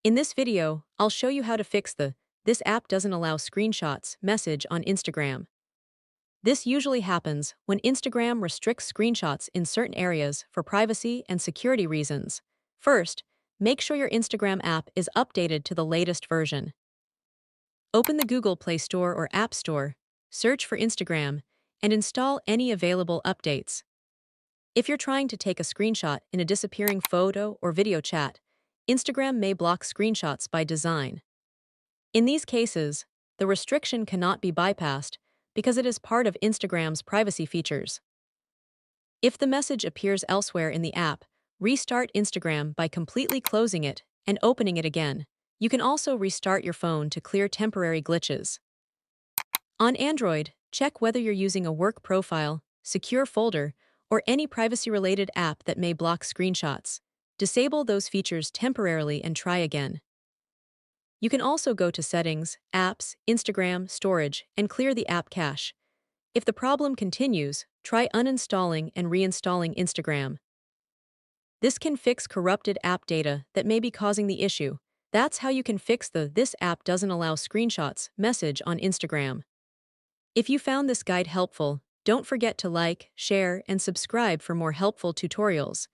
In this video, I'll show you how to fix the "This app doesn't allow screenshots" message on Instagram. This usually happens when Instagram restricts screenshots in certain areas for privacy and security reasons. First, make sure your Instagram app is updated to the latest version. Open the Google Play Store or App Store, search for Instagram, and install any available updates. If you're trying to take a screenshot in a disappearing photo or video chat, Instagram may block screenshots by design. In these cases, the restriction cannot be bypassed because it is part of Instagram's privacy features. If the message appears elsewhere in the app, restart Instagram by completely closing it and opening it again. You can also restart your phone to clear temporary glitches. On Android, check whether you're using a work profile, secure folder, or any privacy-related app that may block screenshots. Disable those features temporarily and try again. You can also go to Settings, Apps, Instagram, Storage, and clear the app cache. If the problem continues, try uninstalling and reinstalling Instagram. This can fix corrupted app data that may be causing the issue. That's how you can fix the "This app doesn't allow screenshots" message on Instagram. If you found this guide helpful, don't forget to like, share, and subscribe for more helpful tutorials.